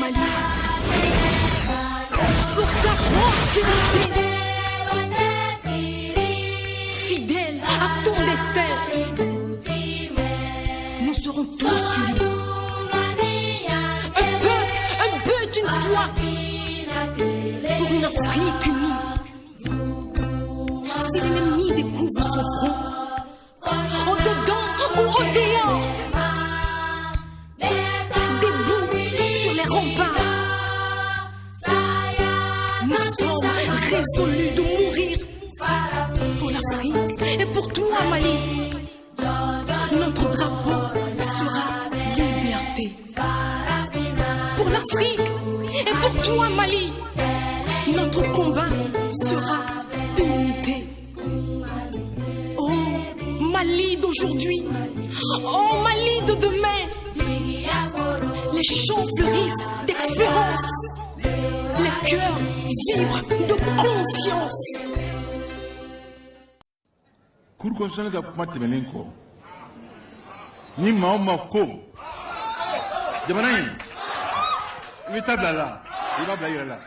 Mali, pour ta prospérité. Fidèle à ton destin, nous serons tous unis. Un but, une foi, pour une Afrique unie. Si l'ennemi découvre son front, en dedans ou en dehors, debout sur les remparts, nous sommes résolus de mourir pour l'Afrique et pour toi, Mali. Notre drapeau sera liberté. Pour l'Afrique et pour toi, Mali, notre combat sera unité. Oh, Mali d'aujourd'hui, oh, Mali de demain. Les champs fleurissent d'espérance, les cœurs vibrent de confiance. Kurkosanga ga kuma tɛmɛnen kɔ ni maa o maa ko jamana in i bɛ taa bila a la i b'a bila i yɛrɛ la.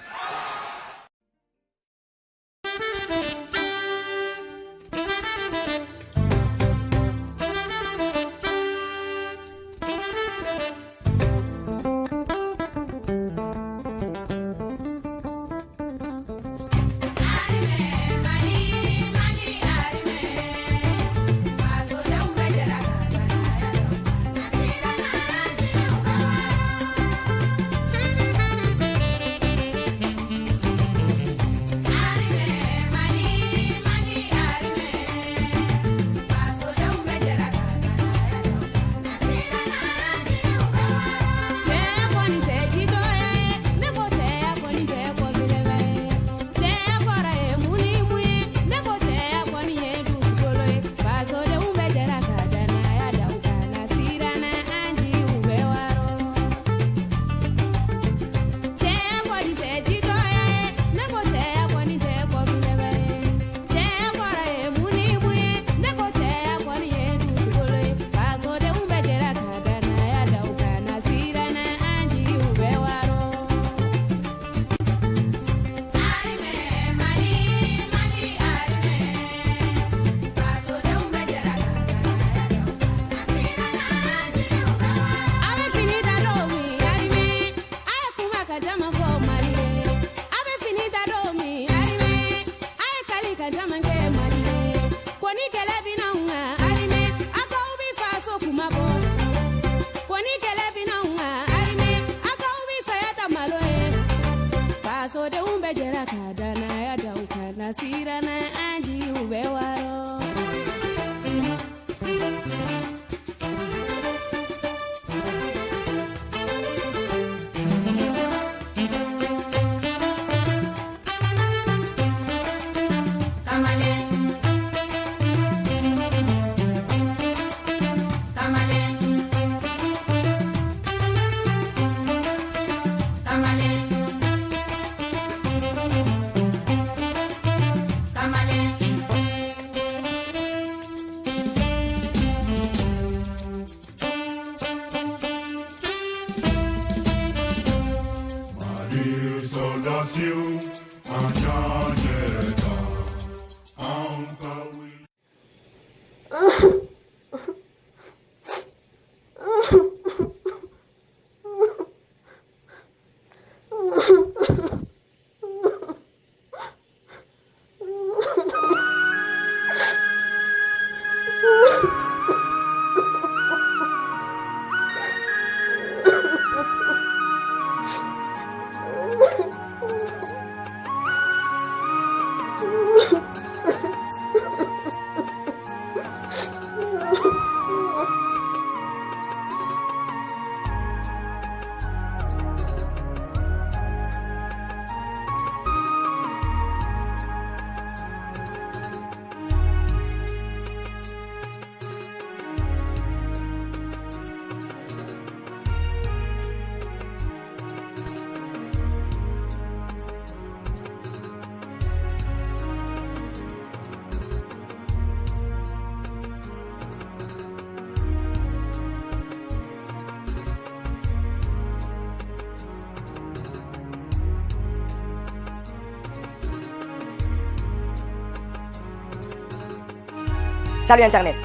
Salut Internet.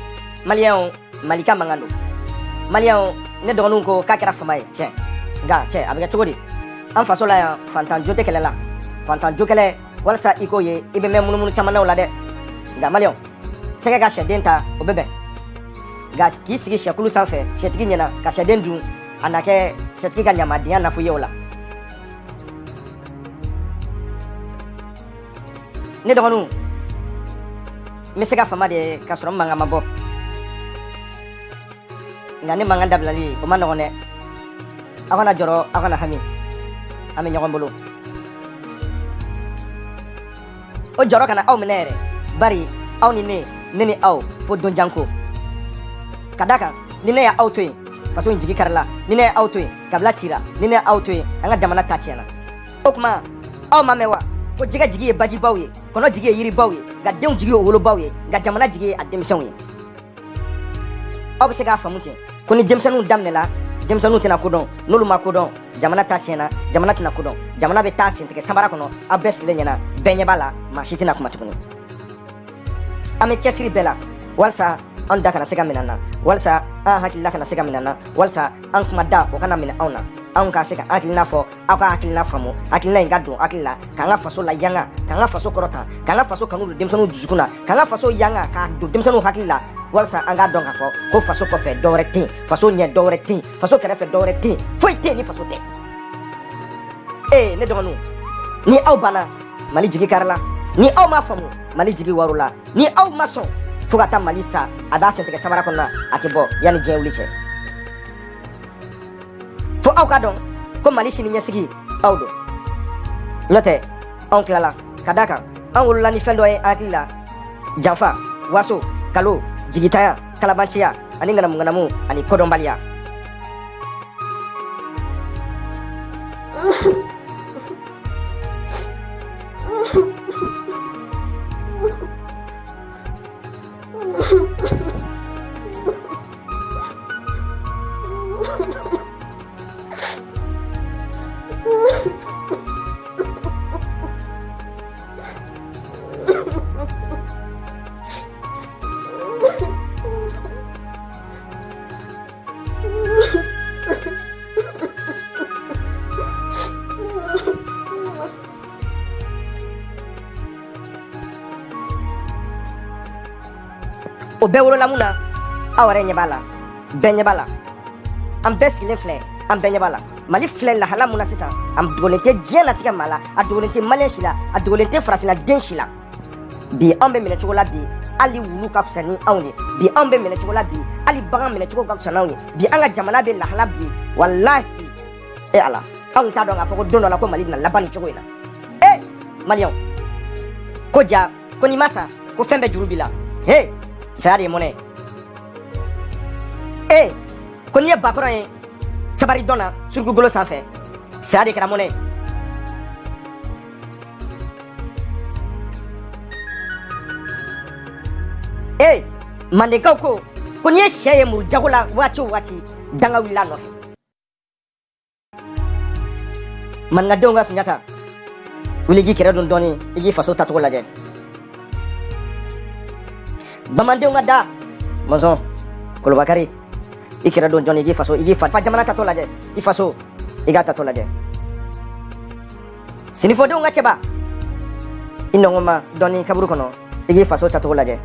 Malien, Malika Mangano. Malien, ne donnons qu'au Kakara Famaï. Tiens, gars, tiens, avec Tchogodi. En façon là, Fantan Jote qu'elle est là. Fantan Jokele, voilà ça, Ikoye, et même mon chamana ou la de. Gars, Malien, c'est que gâche d'enta au bébé. Gars, qui s'y chez Koulou sans fait, chez Tigina, cache d'endou, Anake, c'est qui gagne ma diana fouyola. Ne donnons. Mais c'est fama de kasoro manga mabo ngani manga dablali o mano ne akona joro akona hami ami nyogon bolo o joro kana aw menere bari aw ni ne aw fo don janko kadaka ni ne ya aw toy faso njigi karla ni ne aw toy kabla tira ni ne aw toy anga jamana tachena okuma aw mamewa ko jiga jigi e baji bawye kono jigi e yiri bawye ga dem jigi o wolo bawye ga jamana jigi a demsenwe obi se ga famuti ko ni demsenu damnela demsenu tina kodon nolu ma kodon jamana ta chena jamana tina kodon jamana be ta sintike sambara kono abes lenyana benye bala ma shitina kuma tukuni ame chesiri bela walsa an da kana sega minana walsa an hakilla kana sega minana walsa an kuma da o kana mina auna an ka sega hakilina fo aka hakilina famu hakilina ingado hakilla kanga faso la yanga kanga faso korota kanga faso kanu demsanu dusukuna kanga faso yanga ka do demsanu hakilla walsa an ga don ka fo ko faso ko fe doreti faso nye doreti faso kere fe doreti foi te ni faso te ne donu ni aw bana mali jigi karla ni aw ma famu mali jigi warula ni aw ma son fugata malisa ada senteke samara konna atibo yani je uliche fo aw ka don ko malisi ni nyasigi aw do note on klala kadaka an wulula ni fendo e atila janfa waso kalo jigitaya kalabanchiya ani ngana mu ani kodombalia o bewro lamuna aware nyabala benyabala am beskile fle am benyabala mali fle la halamuna sisa am dolente diena tika mala a dolente maleshila a dolente frafina denshila bi ambe mele chokola bi ali wulu ka fusani awni bi ambe mele chokola bi ali bagan mele chokola ka fusani bi anga jamana be la halabi wallahi e ala an ta don afoko dono la ko mali na labani chokoina malion ko ja ko ni masa ko fembe jurubila Sari mone. Kon ye bakoro ye sabari dona sur Google sanfɛ. Sari kɛra mone. Mandekaw ko kon ye sɛ ye muru jago la waati o waati danga wulila nɔfɛ. Maninkadenw ka Sunjata wuli k'i kɛrɛ don dɔɔni i k'i faso tacogo lajɛ. Bamandenw ka da Monzon Kolobakari i kɛra don jɔn i k'i faso i k'i fa jamana tato lajɛ i faso i k'a tato lajɛ sinifɔdenw ka cɛba i nɔgɔma dɔɔni kaburu kɔnɔ i k'i faso tacogo lajɛ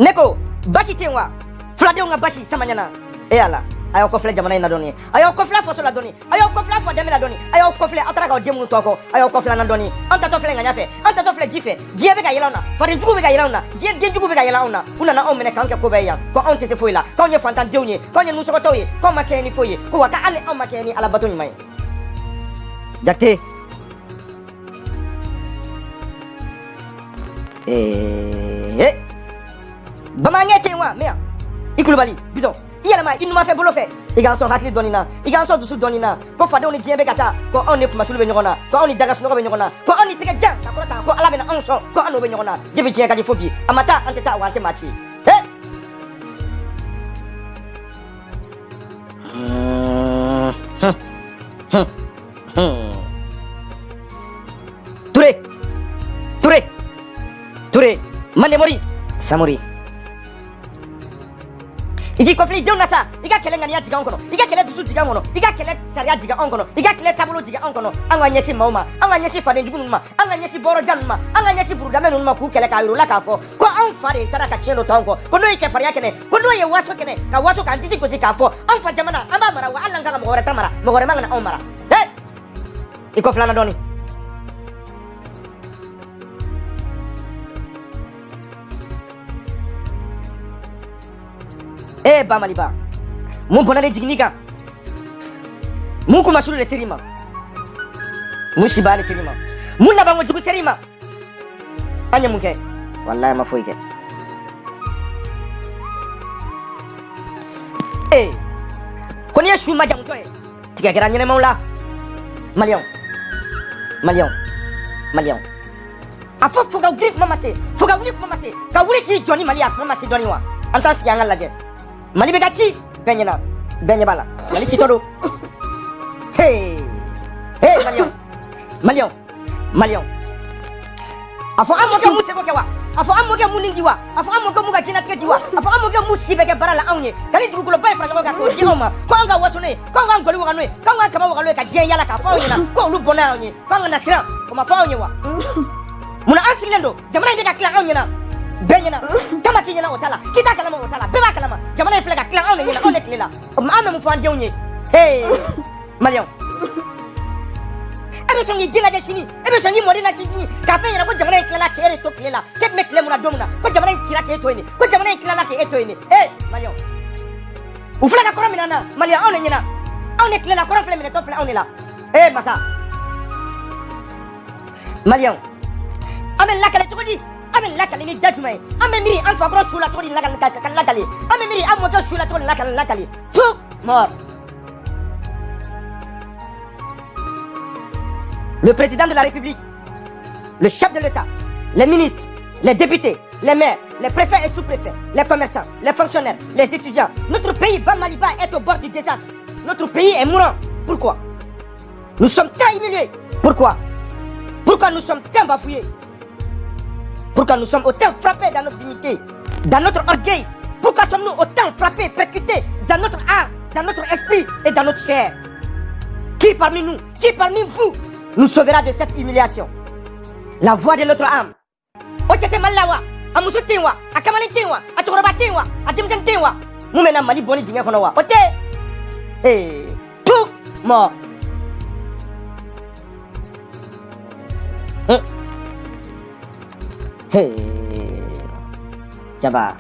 ne ko basi tɛ yen wa fuladenw ka basi sama ɲɛna ala a y'aw kɔfilɛ jamana in na dɔɔni a y'aw kɔfilɛ faso la dɔɔni a y'aw kɔfilɛ fɔdɛmɛ la dɔɔni a y'aw kɔfilɛ aw taara k'aw den minnu to aw kɔ a y'aw kɔfilɛ na dɔɔni an tatɔ filɛ ŋaɲa fɛ an tatɔ filɛ ji fɛ diɲɛ bɛ ka yɛlɛ anw na fadenjugu bɛ ka yɛlɛ anw na diɲɛ denjugu bɛ ka yɛlɛ anw na u nana anw minɛ k'an kɛ ko bɛɛ yan ko anw tɛ se foyi la k'anw ye fantandenw ye k'anw ye nusɔgɔtɔw ye k'anw ma kɛɲɛ ni foyi ye ko wa k'ale anw ma kɛɲɛ ni alabato ɲuman ye Jakite Bamaɲɛ tɛ yen wa mɛ i Kulubali Bitɔn i yɛlɛma i numanfɛ bolo fɛ i k'an sɔn hakili dɔɔni na i k'an sɔn dusu dɔɔni na ko fadenw ni diɲɛ bɛ ka taa ko anw ni kumasulu bɛ ɲɔgɔn na ko anw ni daga sunɔgɔ bɛ ɲɔgɔn na ko anw ni tɛgɛ jan ka kɔrɔta ko ala bɛna anw sɔn ko an n'o bɛ ɲɔgɔn na depuis diɲɛ ka di fo bi a ma taa an tɛ taa wa an tɛ maa ci Ture Mandemori Samori. Iji conflit de nasa, iga kele ngania diga onkono, iga kele dusu diga mono, iga kele saria diga onkono, iga kele tabolo diga onkono, anga nyesi mauma, anga nyesi fade njugunuma, anga nyesi boro januma, anga nyesi burudame numa ku kele ka la ka fo, ko an fare tara ka chelo tonko, ko no iche faria kene, ko no ye waso kene, ka waso ka antisi ko si ka fo, an fa jamana, amba mara wa Allah ngaka mo gore tamara, mo gore mangana on mara. Hey! Iko flana doni. Eh Bamaliba, mun bonane jigniga, mun kuma shuru le serima, mun shiba le serima, mun laban wajugu serima, anya munke, wallahi ma foike. Eh, koni ya shuma jamu toye, tiga kira nyene maula, Malion, afo fuga grip mama se, fuga wuli mama se, ka wuli ki Johnny Malia mama se doni wa, antas yang alaje. Mali be gachi benyana benyabala mali chitodo hey malion afo amoke mu seko kewa afo amoke mu nindiwa afo amoke mu gachina tkejiwa afo amoke mu sibeke barala aunye kali dugulo bay fra ngoga ko jioma ko anga wasone ko anga ngoli wa noe ko anga kama wa loe ka je yala ka fa onyina ko lu bona onye ko anga nasira ko ma fa onye wa muna asilendo jamana be ka kla onyina benyana kama kinyana otala kita kalama otala beba kalama jamana iflega klan on nyina on eklela ame mu fande onye hey malion ebe songi dila de sini ebe songi modina sini ka fe yana ko jamana eklela kere to klela ket me kle muna domuna ko jamana tira ke to ni ko jamana eklela ke eto ni hey malion uflega kora minana malion on nyina on eklela kora fle mina to fle on la hey masa malion amen la kale to di amen lakali ni dajumay amen miri an fa gros sula to di lakali amen miri am mo sula to lakali tout mort. Le président de la République, le chef de l'État, les ministres, les députés, les maires, les préfets et sous-préfets, les commerçants, les fonctionnaires, les étudiants, notre pays Bamaliba est au bord du désastre. Notre pays est mourant. Pourquoi? Nous sommes tant humiliés. Pourquoi nous sommes tant bafouillés? Pourquoi nous sommes autant frappés dans notre dignité, dans notre orgueil? Pourquoi sommes-nous autant frappés, percutés dans notre âme, dans notre esprit et dans notre chair? Qui parmi nous, qui parmi vous nous sauvera de cette humiliation? La voix de notre âme. Otete malawa, amusutewa, akamaletewa, atorobatewa, atemzentewa. Mumena mali boni dinga konowa. Ote. Eh, tout mort. Hey, Jabba.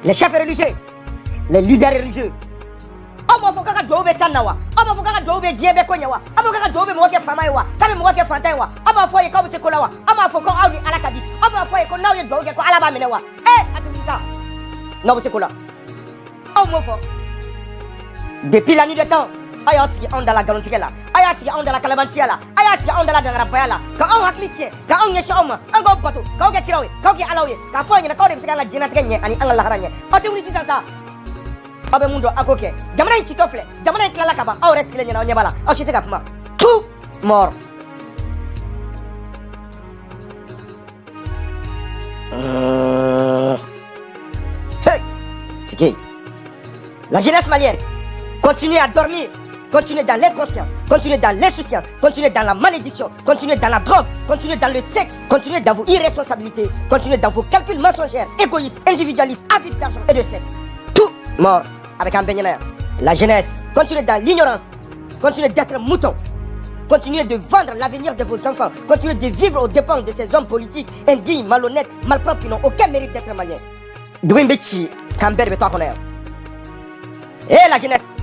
Les chefs religieux, les leaders religieux. Omo fokaka dobe sanawa. Omo fokaka dobe diebe konyawa. Omo fokaka dobe moke famaiwa. Kame moke fantaiwa. Omo foye ko se kolawa. Omo foko awi alakadi. Omo foye ko nawe doge ko alaba menewa. Atumisa. Non se kola. Omo fo. Depuis la nuit des temps, ayasi on dans la garantie là. Ayasi on dans la calabantia là. Ayasi on dans la dangrapaya là. Ka on haklitie, ka on yesha oma. Ango bato, ka o getirawe, ka o ge alawe. Ka foye na ka o de bisanga jina tkenye ani angala haranye. Otumuli sisa. Abe mundo akoke jamana chitofle jamana klala kaba au reskile nyana onyebala au chiteka kuma tout mort. Hey, c'est la jeunesse malienne continue à dormir, continue dans l'inconscience, continue dans l'insouciance, continue dans la malédiction, continue dans la drogue, continue dans le sexe, continue dans vos irresponsabilités, continue dans vos calculs mensongers, égoïstes, individualistes, avides d'argent et de sexe. Tout mort. Avec un baigneur. La jeunesse continue dans l'ignorance, continue d'être mouton, continuez de vendre l'avenir de vos enfants, continuez de vivre aux dépens de ces hommes politiques indignes, malhonnêtes, malpropres qui n'ont aucun mérite d'être maliens. Douimbechi, Camber Beto Honor. Et la jeunesse,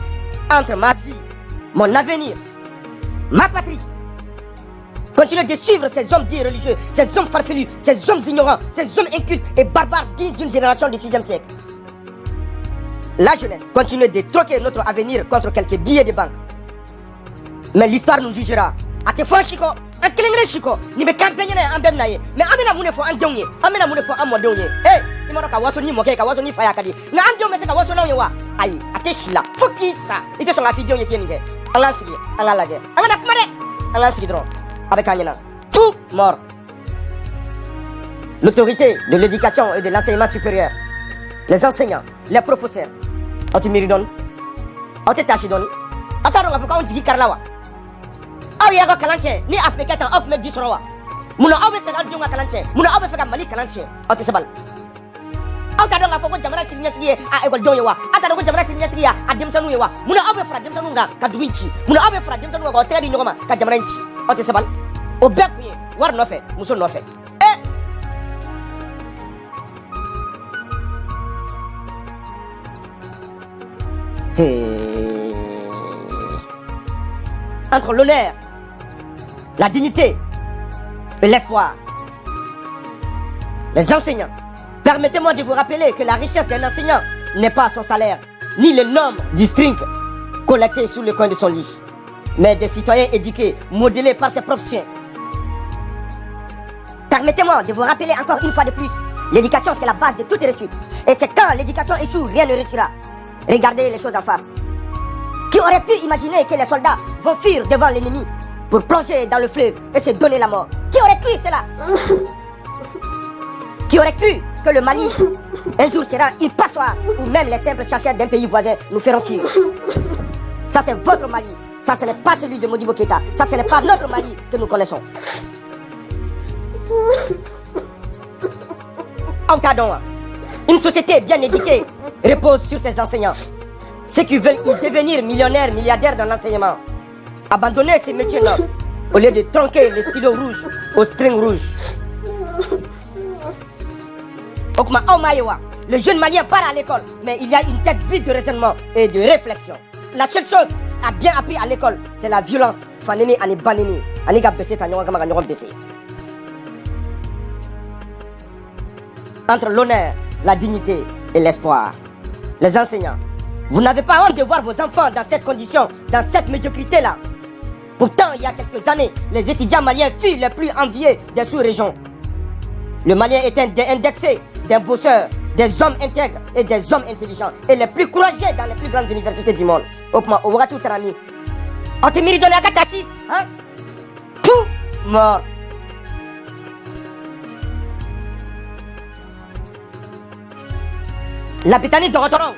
entre ma vie, mon avenir, ma patrie, continuez de suivre ces hommes dits religieux, ces hommes farfelus, ces hommes ignorants, ces hommes incultes et barbares dignes d'une génération du 6e siècle. La jeunesse continue de troquer notre avenir contre quelques billets de banque. Mais l'histoire nous jugera. Ate fo chiko, an kelengre chiko, ni be campagne na ambem naye. Mais amena mune fo andonye, amena mune fo amodonye. Imono ka waso ni moke ka waso ni faya kadi. Na andon mese ka waso na wa. Ayi, ate shila. Fokisa. Ite so la video yeki ninge. Anga sigi, anga laje. Anga nak mare. Anga sigi dron. Avec anyana. Tout mort. l'autorité de l'éducation et de l'enseignement supérieur, les enseignants, les professeurs, Otimiridon, Otetachidoni, Ataro Avocat Digi Karlawa. Aouyaga Kalanche, ni Apekatan, Op Medisroa. Muna Awe Feka Dunga Kalanche, Muna Awe Feka Mali Kalanche, Otisabal. Ataro Afoko Jamana Sinyasi, a Equal Doyawa, Ataro Jamana Sinyasi, a Dimsanuwa, Muna Awe Fra Dimsanunga, Kaduinchi, Muna Awe Fra Dimsanunga, Terry Noma, Kadamanchi, Otisabal. Au bec, war no fait, mousson no fait. Entre l'honneur, la dignité et l'espoir, les enseignants, permettez-moi de vous rappeler que la richesse d'un enseignant n'est pas son salaire, ni le nombre du string collecté sous le coin de son lit, mais des citoyens éduqués, modélés par ses propres chiens. Permettez-moi de vous rappeler encore une fois de plus, l'éducation c'est la base de toute réussite. Et c'est quand l'éducation échoue, rien ne réussira. Regardez les choses en face. Qui aurait pu imaginer que les soldats vont fuir devant l'ennemi pour plonger dans le fleuve et se donner la mort? Qui aurait cru cela? Qui aurait cru que le Mali un jour sera une passoire où même les simples chercheurs d'un pays voisin nous feront fuir? Ça c'est votre Mali. Ça ce n'est pas celui de Modibo Keïta. Ça ce n'est pas notre Mali que nous connaissons. Encadrons. Une société bien éduquée repose sur ses enseignants. Ceux qui veulent y devenir millionnaires, milliardaires dans l'enseignement, abandonner ces métiers nobles au lieu de tronquer les stylos rouges aux strings rouges. Okma Omayewa, le jeune malien part à l'école, mais il y a une tête vide de raisonnement et de réflexion. La seule chose à bien appris à l'école, c'est la violence. Faneni ani baneni, ani gabese tanyon kama kanyon bese. Entre l'honneur, la dignité et l'espoir. Les enseignants, vous n'avez pas honte de voir vos enfants dans cette condition, dans cette médiocrité-là. Pourtant, il y a quelques années, les étudiants maliens furent les plus enviés des sous-régions. Le Malien est un des indexés, des bosseurs, des hommes intègres et des hommes intelligents, et les plus courageux dans les plus grandes universités du monde. Okma, Ovratu Tarami. Otimiri Donakatashi, hein? Tout mort. La Pitani Dorotoro.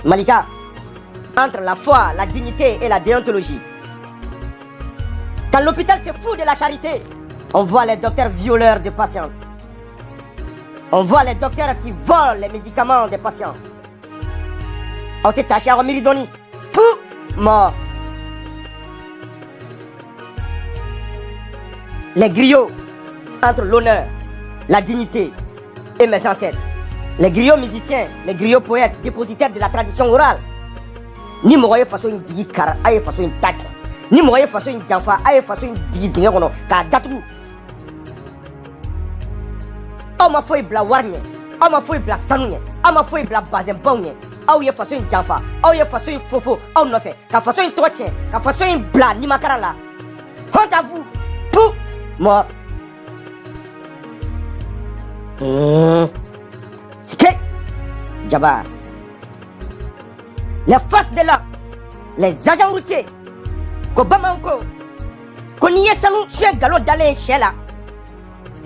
Malika, entre la foi, la dignité et la déontologie. Quand l'hôpital se fout de la charité, on voit les docteurs violeurs de patientes. On voit les docteurs qui volent les médicaments des patients. On t'est taché à Romiridoni. Tout mort. Les griots, entre l'honneur, la dignité et mes ancêtres. Les griots musiciens, les griots poètes, dépositaires de la tradition orale. Ni moye façon une digi kar, aye façon une taxe. Ni moye façon une janfa, aye façon une digi dingono, ka datu. Ama foi bla warne, ama foi bla sanune, ama foi bla bazembonye. Aye façon une janfa, aye façon une fofo, aye no fait, ka façon une toitien, ka façon une bla ni makarala. Honte à vous, tout mort. Ske Jabar. Les forces de l'ordre, les agents routiers, Kobamanko, Koniye Sanou, chef galon d'aller chez là,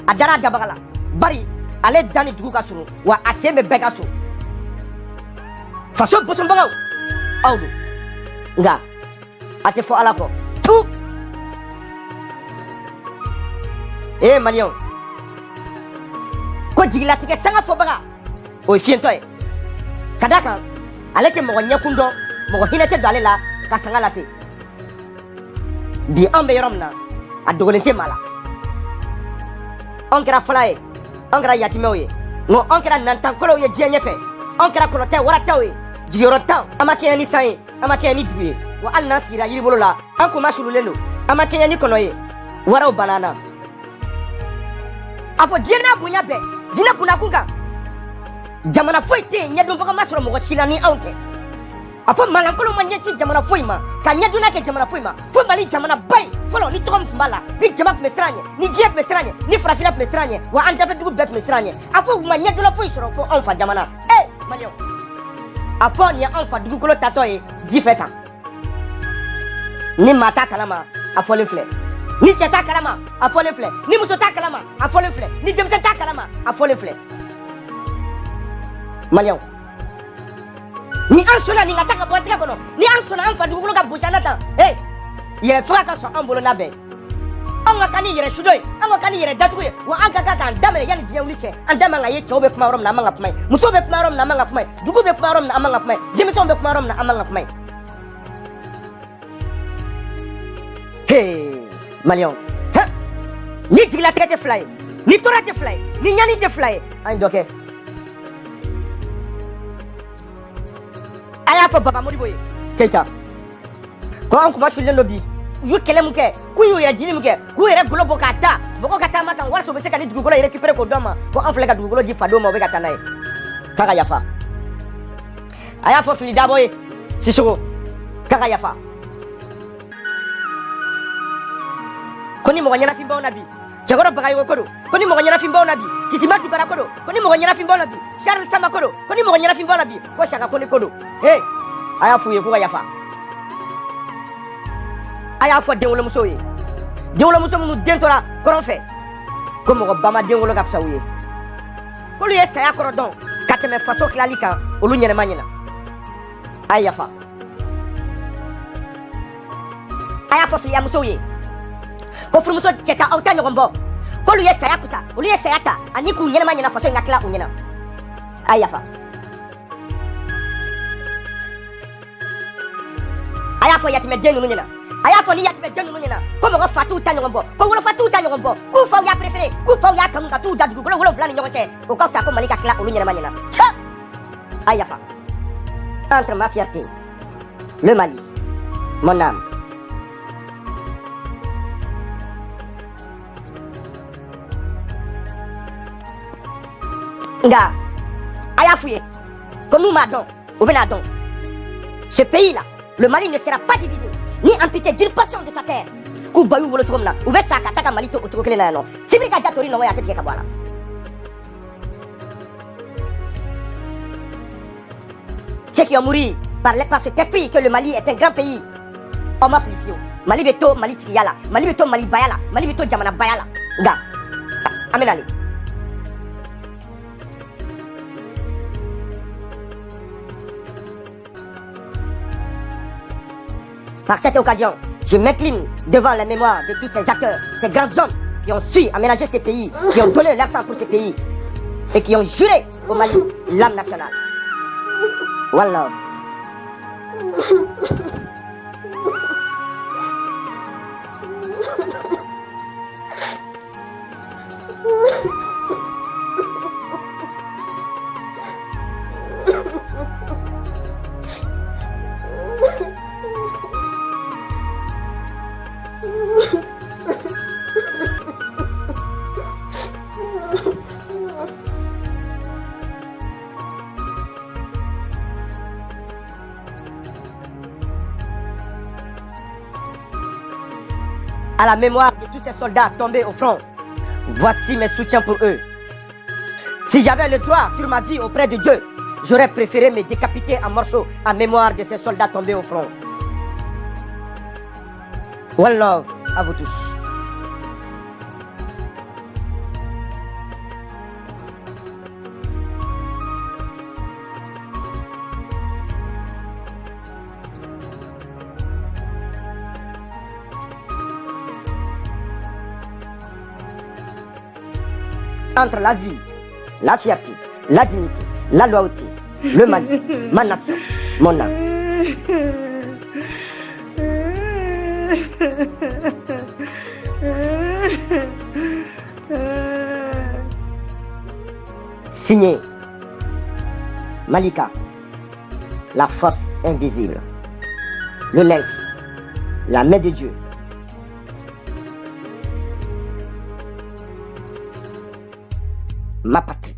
Adara Dabagala, Bari, allez dans les Dugukasou, ou à Asseme Begassou. Façon Bossombago, Aoudou, Nga, Atefo Alako, tout. Eh, Malion, Kodjilatike Sanga Fobaga. O fientoy kadaka aleke mo nyakundo mo hinete dale la kasanga la se bi ambe yoromna adogolente mala onkra flae onkra yatimeoye no onkra nantankolo ye jenyefe onkra konote waratawe jigorotan amake ni sai amake ni duye wa alnasira yiribolola anko mashululelo amake ni konoye warao banana afo jena bunya be jina kuna kunga jamana foite nyadum baka masoro mo silani aunte afo malankolo manyeti jamana foima ka nyaduna ke jamana foima fo mali jamana bay folo ni tom mbala ni jamak mesranye ni jiep mesranye ni frafila mesranye wa anta fe dubu bet mesranye afo manyadula foi soro fo onfa jamana manyo afo ni onfa dugu kolo tatoye difeta ni mata kalama afo le fle Ni cɛ t'a kalama a fɔlen filɛ ni muso t'a kalama a fɔlen filɛ ni denmisɛn t'a kalama a fɔlen filɛ maliyɛnw ni an sɔnna nin ka taa ka bɔ tigɛ kɔnɔ ni an sɔnna an fa dugukolo ka gosi an na tan yɛrɛ faga ka sɔn an bolo n'a bɛɛ an ka kan ni yɛrɛ sudo ye an ka kan ni yɛrɛ datugu ye wa an ka kan k'an daminɛ yanni diɲɛ wuli cɛ an da man ka ye cɛw bɛ kuma yɔrɔ min na an man ka kuma ye musow bɛ kuma yɔrɔ min na an man ka kuma ye dugu bɛ kuma yɔrɔ min na an man ka kuma ye denmisɛnw bɛ kuma yɔrɔ min na an man ka kuma ye maliyɛnw ni jigilatigɛ tɛ fila ye ni tɔɔrɔ tɛ fila ye ni ɲani tɛ fila ye an ye dɔ kɛ a y'a fɔ baba modibo ye keyita ko an kuma sulilen dɔ bi u ye kɛlɛ min kɛ k'u y'u yɛrɛ jini min kɛ k'u yɛrɛ golo bɔ k'a da mɔgɔw ka taama kan walasa u bɛ se ka ni dugukolo récupérer k'o dɔn ma ko an filɛ ka dugukolo di fadenw ma u bɛ ka taa n'a ye k'a ka yafa a y'a fɔ fili dabɔ ye Sisoko k'a ka yafa ko ni mɔgɔ ɲɛnafin b'aw na bi cɛkɔrɔ bagayogo ko don ko ni mɔgɔ ɲɛnafin b'aw na bi kisima dugara ko don ko ni mɔgɔ ɲɛnafin b'aw na bi Charles Sama ko don ko ni mɔgɔ ɲɛnafin b'aw na bi ko Saka Kone ko don a y'a f'u ye k'u ka yafa a y'a fɔ denwolomusow ye denwolomuso minnu den tora kɔrɔn fɛ ko mɔgɔ ba ma denwolo ka fisa u ye k'olu ye saya kɔrɔ dɔn ka tɛmɛ faso tilali kan olu ɲɛnɛma ɲɛna a ye yafa a y'a fɔ filiyamusow ye ko furumuso cɛ ta aw ta ɲɔgɔn bɔ k'olu ye saya kusa olu ye saya ta ani k'u ɲɛnɛma ɲɛna faso in ka tila u ɲɛna a ye yafa a y'a fɔ yatimɛden ninnu ɲɛna a y'a fɔ ni yatimɛden ninnu ɲɛna ko mɔgɔ fa t'u ta ɲɔgɔn bɔ ko wolofa t'u ta ɲɔgɔn bɔ k'u faw y'a préféré k'u faw y'a kanu ka t'u da dugukolo 7 ni ɲɔgɔn cɛ o ka fisa ko Mali ka tila olu ɲɛnɛma ɲɛna a ye yafa entre ma fierté le Mali mon âme nga a y'a f'u ye ko n'u m'a dɔn u bɛna dɔn ce pays là le Mali ne sera pas divisé ni amputé d'une portion de sa terre k'u ba y'u wolo cogo min na u bɛ sa ka taa ka Mali to o cogo kelen na yan nɔ sibiri ka ja tori nɔgɔ ye a tɛ tigɛ ka bɔ a la ceux qui ont mouru par cet esprit que le Mali est un grand pays on m'a fili fiyewu Mali bɛ to Mali tigiya la Mali bɛ to Mali baya la Mali bɛ to jamana baya la nga an bɛ nalen Par cette occasion, je m'incline devant la mémoire de tous ces acteurs, ces grands hommes qui ont su aménager ces pays, qui ont donné leur sang pour ces pays et qui ont juré au Mali l'âme nationale. One love. À la mémoire de tous ces soldats tombés au front, voici mes soutiens pour eux. Si j'avais le droit sur ma vie auprès de Dieu, j'aurais préféré me décapiter en morceaux en mémoire de ces soldats tombés au front. One love à vous tous. Entre la vie, la fierté, la dignité, la loyauté, le Mali, ma nation, mon âme. Signé Malika, la force invisible, le lynx, la main de Dieu. Ma patrie.